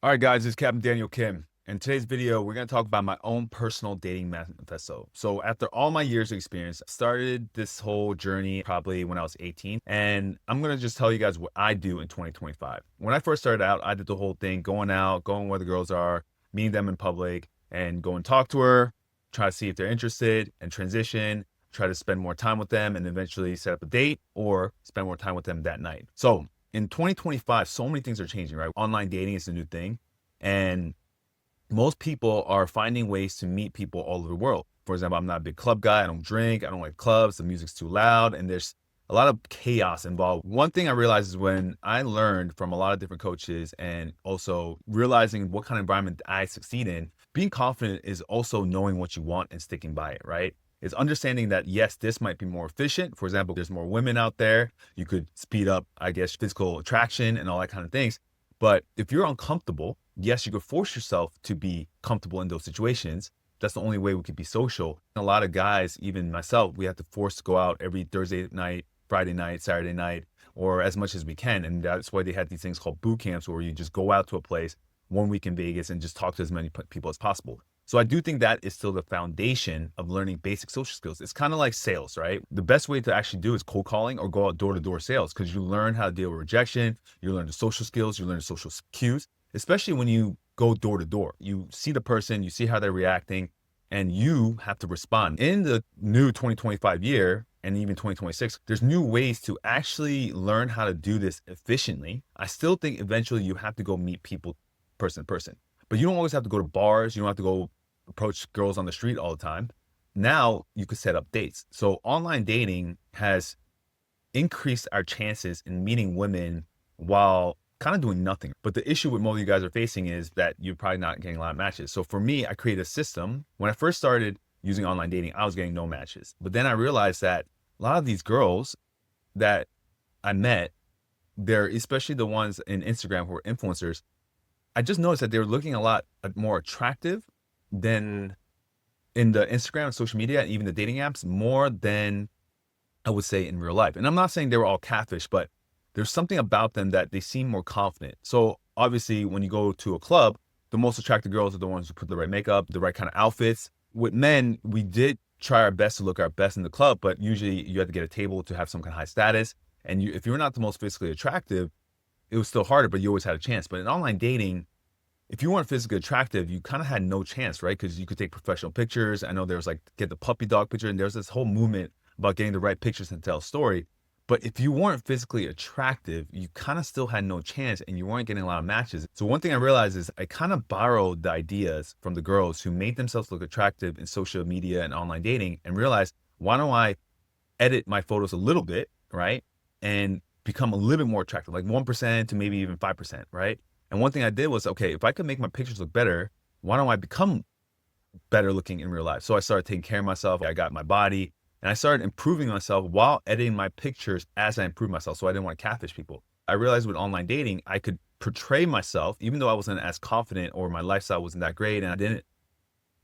All right, guys, it's Captain Daniel Kim. In today's video, we're going to talk about my own personal dating manifesto. So after all my years of experience, I started this whole journey probably when I was 18. And I'm going to just tell you guys what I do in 2025. When I first started out, I did the whole thing, going out, going where the girls are, meeting them in public, and go and talk to her, try to see if they're interested, and transition, try to spend more time with them, and eventually set up a date or spend more time with them that night. So in 2025, so many things are changing, right? Online dating is a new thing. And most people are finding ways to meet people all over the world. For example, I'm not a big club guy. I don't drink. I don't like clubs. The music's too loud. And there's a lot of chaos involved. One thing I realized is when I learned from a lot of different coaches and also realizing what kind of environment I succeed in, being confident is also knowing what you want and sticking by it, right? It's understanding that, yes, this might be more efficient. For example, there's more women out there. You could speed up, I guess, physical attraction and all that kind of things. But if you're uncomfortable, yes, you could force yourself to be comfortable in those situations. That's the only way we could be social. A lot of guys, even myself, we have to force to go out every Thursday night, Friday night, Saturday night, or as much as we can. And that's why they had these things called boot camps where you just go out to a place 1 week in Vegas and just talk to as many people as possible. So I do think that is still the foundation of learning basic social skills. It's kind of like sales, right? The best way to actually do is cold calling or go out door-to-door sales because you learn how to deal with rejection, you learn the social skills, you learn the social cues, especially when you go door to door. You see the person, you see how they're reacting, and you have to respond. In the new 2025 year, and even 2026, there's new ways to actually learn how to do this efficiently. I still think eventually you have to go meet people person to person, but you don't always have to go to bars. You don't have to go approach girls on the street all the time. Now you could set up dates. So online dating has increased our chances in meeting women while kind of doing nothing. But the issue with most of you guys are facing is that you're probably not getting a lot of matches. So for me, I created a system. When I first started using online dating, I was getting no matches. But then I realized that a lot of these girls that I met, they're especially the ones in Instagram who are influencers. I just noticed that they were looking a lot more attractive than in the Instagram and social media and even the dating apps more than I would say in real life. And I'm not saying they were all catfish, but there's something about them that they seem more confident. So obviously when you go to a club, the most attractive girls are the ones who put the right makeup, the right kind of outfits. With men, we did try our best to look our best in the club, but usually you had to get a table to have some kind of high status. And if you're not the most physically attractive, it was still harder, but you always had a chance. But in online dating, if you weren't physically attractive, you kind of had no chance, right? Because you could take professional pictures. I know there was like get the puppy dog picture, and there's this whole movement about getting the right pictures and tell a story. But if you weren't physically attractive, you kind of still had no chance and you weren't getting a lot of matches. So one thing I realized is I kind of borrowed the ideas from the girls who made themselves look attractive in social media and online dating and realized, why don't I edit my photos a little bit, right? And become a little bit more attractive, like 1% to maybe even 5%, right? And one thing I did was, okay, if I could make my pictures look better, why don't I become better looking in real life? So I started taking care of myself. I got my body and I started improving myself while editing my pictures as I improved myself. So I didn't want to catfish people. I realized with online dating, I could portray myself, even though I wasn't as confident or my lifestyle wasn't that great and I didn't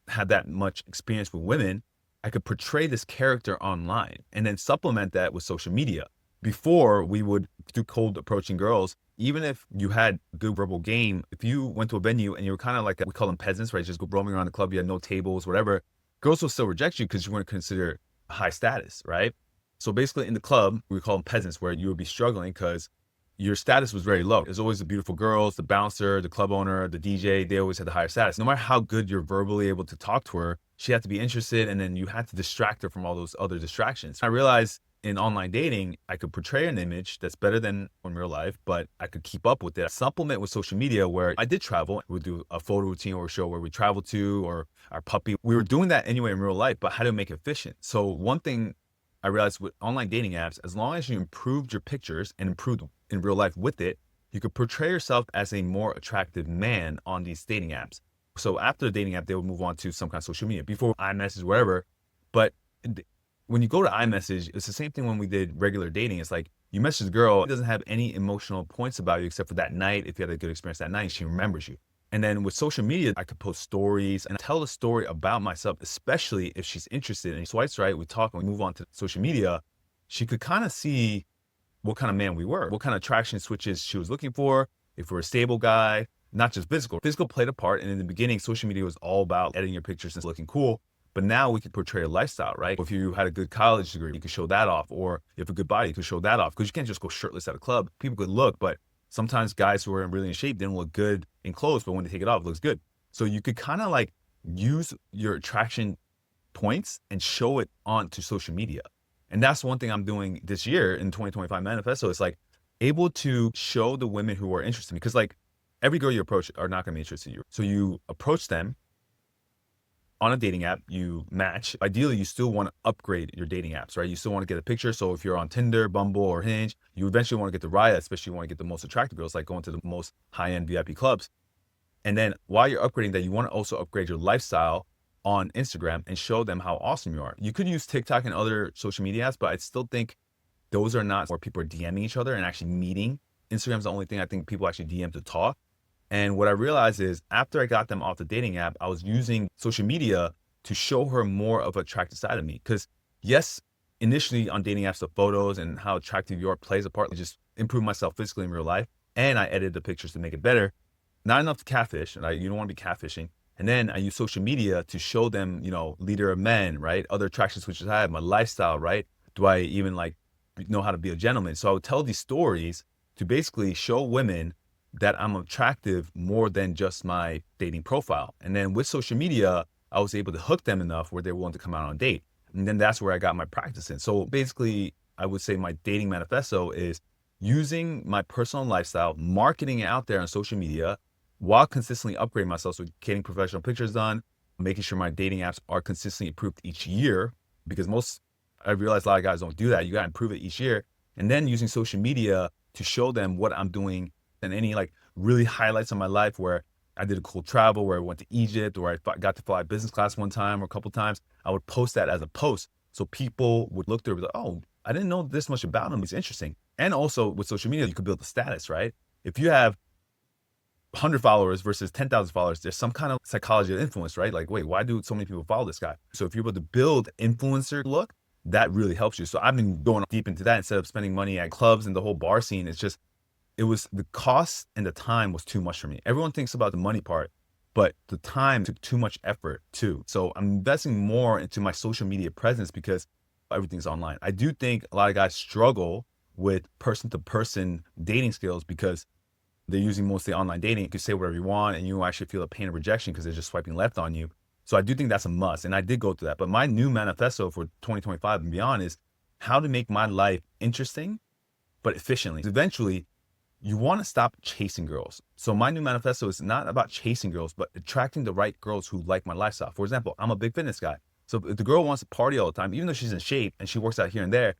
have that much experience with women, I could portray this character online and then supplement that with social media. Before we would do cold approaching girls, even if you had good verbal game, if you went to a venue and you were kind of like, we call them peasants, right? Just go roaming around the club, you had no tables, whatever. Girls will still reject you because you weren't considered high status, right? So basically in the club, we call them peasants where you would be struggling because your status was very low. There's always the beautiful girls, the bouncer, the club owner, the DJ, they always had the higher status. No matter how good you're verbally able to talk to her, she had to be interested and then you had to distract her from all those other distractions. I realized in online dating, I could portray an image that's better than in real life, but I could keep up with it. Supplement with social media where I did travel. We'd do a photo routine or a show where we travel to or our puppy. We were doing that anyway in real life, but how to make it efficient. So one thing I realized with online dating apps, as long as you improved your pictures and improved in real life with it, you could portray yourself as a more attractive man on these dating apps. So after the dating app, they would move on to some kind of social media before iMessage, whatever. But when you go to iMessage, it's the same thing when we did regular dating. It's like you message a girl, it doesn't have any emotional points about you except for that night. If you had a good experience that night, she remembers you. And then with social media, I could post stories and tell a story about myself, especially if she's interested. And swipes right, we talk and we move on to social media. She could kind of see what kind of man we were, what kind of attraction switches she was looking for, if we're a stable guy, not just physical. Physical played a part, and in the beginning, social media was all about editing your pictures and looking cool. But now we can portray a lifestyle, right? If you had a good college degree, you could show that off. Or if you have a good body, you could show that off. Because you can't just go shirtless at a club. People could look, but sometimes guys who are really in shape didn't look good in clothes, but when they take it off, it looks good. So you could kind of like use your attraction points and show it onto social media. And that's one thing I'm doing this year in 2025 manifesto. It's like able to show the women who are interested in me. Because like every girl you approach are not going to be interested in you. So you approach them on a dating app, you match. Ideally, you still want to upgrade your dating apps, right? You still want to get a picture. So if you're on Tinder, Bumble, or Hinge, you eventually want to get the Raya, especially you want to get the most attractive girls, like going to the most high-end VIP clubs. And then while you're upgrading that, you want to also upgrade your lifestyle on Instagram and show them how awesome you are. You could use TikTok and other social media apps, but I still think those are not where people are DMing each other and actually meeting. Instagram's the only thing I think people actually DM to talk. And what I realized is after I got them off the dating app, I was using social media to show her more of an attractive side of me. Because yes, initially on dating apps, the photos and how attractive you are plays a part. I just improve myself physically in real life. And I edited the pictures to make it better. Not enough to catfish, right? You don't want to be catfishing. And then I use social media to show them, you know, leader of men, right? Other attraction switches I have, my lifestyle, right? Do I even like know how to be a gentleman? So I would tell these stories to basically show women that I'm attractive more than just my dating profile. And then with social media, I was able to hook them enough where they're willing to come out on a date. And then that's where I got my practice in. So basically, I would say my dating manifesto is using my personal lifestyle, marketing it out there on social media while consistently upgrading myself. So getting professional pictures done, making sure my dating apps are consistently improved each year, because I realize a lot of guys don't do that. You got to improve it each year. And then using social media to show them what I'm doing and any like really highlights of my life where I did a cool travel, where I went to Egypt, or I got to fly business class one time or a couple times. I would post that as a post. So people would look through it and be like, oh, I didn't know this much about him. It's interesting. And also with social media, you could build a status, right? If you have 100 followers versus 10,000 followers, there's some kind of psychology of influence, right? Like, wait, why do so many people follow this guy? So if you're able to build influencer look, that really helps you. So I've been going deep into that instead of spending money at clubs and the whole bar scene. It was the cost and the time was too much for me. Everyone thinks about the money part, but the time took too much effort too. So I'm investing more into my social media presence because everything's online. I do think a lot of guys struggle with person to person dating skills because they're using mostly online dating. You can say whatever you want and you actually feel a pain of rejection because they're just swiping left on you. So I do think that's a must. And I did go through that. But my new manifesto for 2025 and beyond is how to make my life interesting, but efficiently. Eventually, you want to stop chasing girls. So my new manifesto is not about chasing girls, but attracting the right girls who like my lifestyle. For example, I'm a big fitness guy. So if the girl wants to party all the time, even though she's in shape and she works out here and there,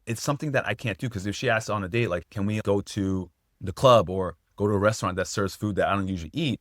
it's something that I can't do. Because if she asks on a date, like, can we go to the club or go to a restaurant that serves food that I don't usually eat,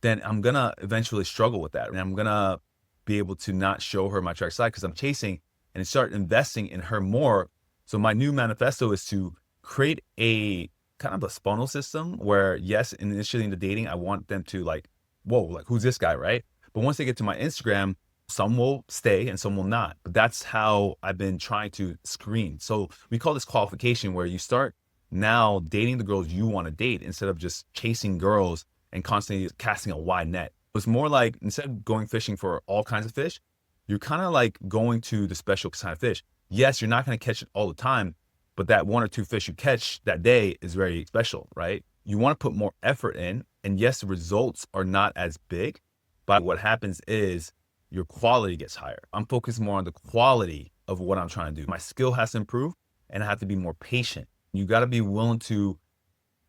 then I'm going to eventually struggle with that. And I'm going to be able to not show her my attractive side because I'm chasing and start investing in her more. So my new manifesto is to create a kind of a funnel system where, yes, initially in the dating, I want them to like, whoa, like who's this guy, right? But once they get to my Instagram, some will stay and some will not. But that's how I've been trying to screen. So we call this qualification, where you start now dating the girls you want to date instead of just chasing girls and constantly casting a wide net. It's more like, instead of going fishing for all kinds of fish, you're kind of like going to the special kind of fish. Yes, you're not going to catch it all the time, but that one or two fish you catch that day is very special, right? You want to put more effort in. And yes, the results are not as big, but what happens is your quality gets higher. I'm focused more on the quality of what I'm trying to do. My skill has to improve and I have to be more patient. You got to be willing to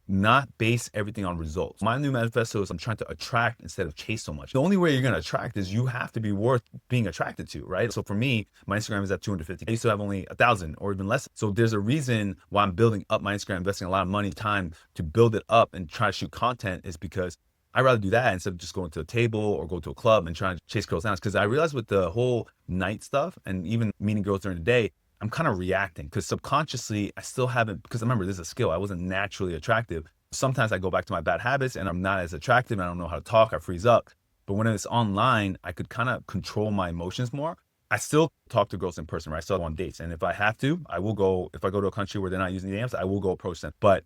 not base everything on results. My new manifesto is I'm trying to attract instead of chase so much. The only way you're going to attract is you have to be worth being attracted to, right? So for me, my Instagram is at 250. I used to have only 1,000 or even less. So there's a reason why I'm building up my Instagram, investing a lot of money, time to build it up and try to shoot content, is because I'd rather do that instead of just going to a table or go to a club and trying to chase girls down. Because I realized with the whole night stuff and even meeting girls during the day, I'm kind of reacting because subconsciously I still haven't, because remember, this is a skill. I wasn't naturally attractive. Sometimes I go back to my bad habits and I'm not as attractive and I don't know how to talk. I freeze up. But when it's online, I could kind of control my emotions more. I still talk to girls in person, right? I still go on dates. And if I have to, I will go. If I go to a country where they're not using the apps, I will go approach them. But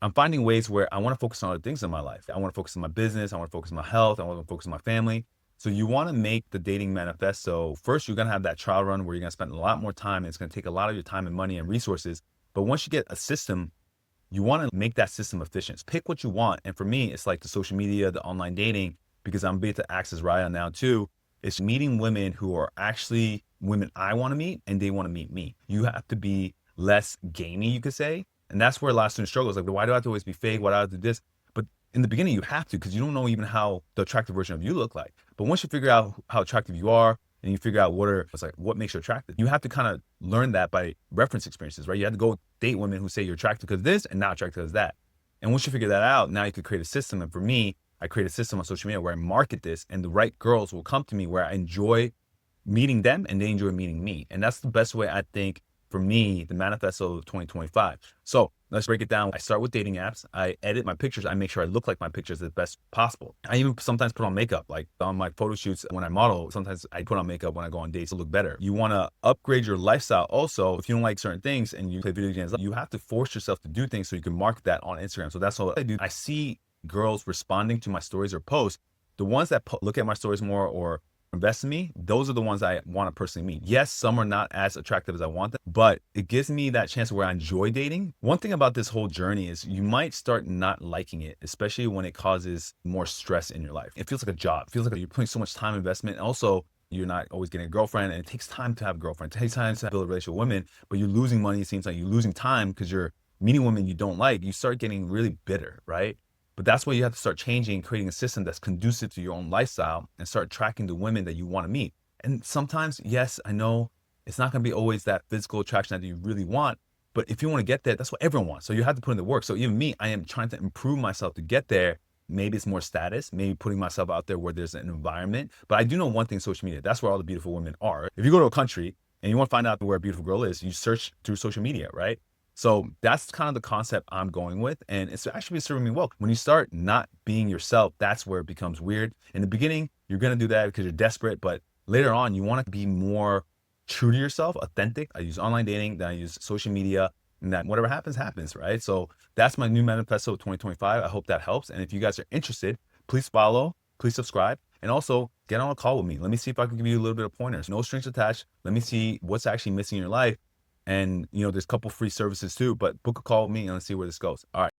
I'm finding ways where I want to focus on other things in my life. I want to focus on my business. I want to focus on my health. I want to focus on my family. So you want to make the dating manifesto. First, you're going to have that trial run where you're going to spend a lot more time. And it's going to take a lot of your time and money and resources. But once you get a system, you want to make that system efficient. Pick what you want. And for me, it's like the social media, the online dating, because I'm big to access Raya now too. It's meeting women who are actually women I want to meet and they want to meet me. You have to be less gamey, you could say. And that's where a lot of students struggle. It's like, why do I have to always be fake? Why do I have to do this? But in the beginning, you have to, because you don't know even how the attractive version of you look like. But once you figure out how attractive you are, and you figure out what makes you attractive, you have to kind of learn that by reference experiences, right? You have to go date women who say you're attracted because this and not attracted because that. And once you figure that out, now you could create a system. And for me, I create a system on social media where I market this and the right girls will come to me where I enjoy meeting them and they enjoy meeting me. And that's the best way, I think, for me, the manifesto of 2025. So let's break it down. I start with dating apps. I edit my pictures. I make sure I look like my pictures the best possible. I even sometimes put on makeup, like on my photo shoots when I model. Sometimes I put on makeup when I go on dates to look better. You want to upgrade your lifestyle also. If you don't like certain things and you play video games, you have to force yourself to do things so you can market that on Instagram. So that's all I do. I see girls responding to my stories or posts. The ones that look at my stories more or invest in me, those are the ones I want to personally meet. Yes, some are not as attractive as I want them, but it gives me that chance where I enjoy dating. One thing about this whole journey is you might start not liking it, especially when it causes more stress in your life. It feels like a job. It feels like you're putting so much time investment. And also, you're not always getting a girlfriend, and it takes time to have a girlfriend. It takes time to build a relationship with women, but you're losing money. It seems like you're losing time because you're meeting women you don't like. You start getting really bitter, right? But that's why you have to start changing and creating a system that's conducive to your own lifestyle and start tracking the women that you want to meet. And sometimes, yes, I know it's not going to be always that physical attraction that you really want, but if you want to get there, that's what everyone wants. So you have to put in the work. So even me, I am trying to improve myself to get there. Maybe it's more status, maybe putting myself out there where there's an environment. But I do know one thing, social media, that's where all the beautiful women are. If you go to a country and you want to find out where a beautiful girl is, you search through social media, right? So that's kind of the concept I'm going with. And it's actually been serving me well. When you start not being yourself, that's where it becomes weird. In the beginning, you're going to do that because you're desperate. But later on, you want to be more true to yourself, authentic. I use online dating, then I use social media, and that whatever happens, happens, right? So that's my new manifesto of 2025. I hope that helps. And if you guys are interested, please follow, please subscribe, and also get on a call with me. Let me see if I can give you a little bit of pointers. No strings attached. Let me see what's actually missing in your life. And, there's a couple free services too, but book a call with me and let's see where this goes. All right.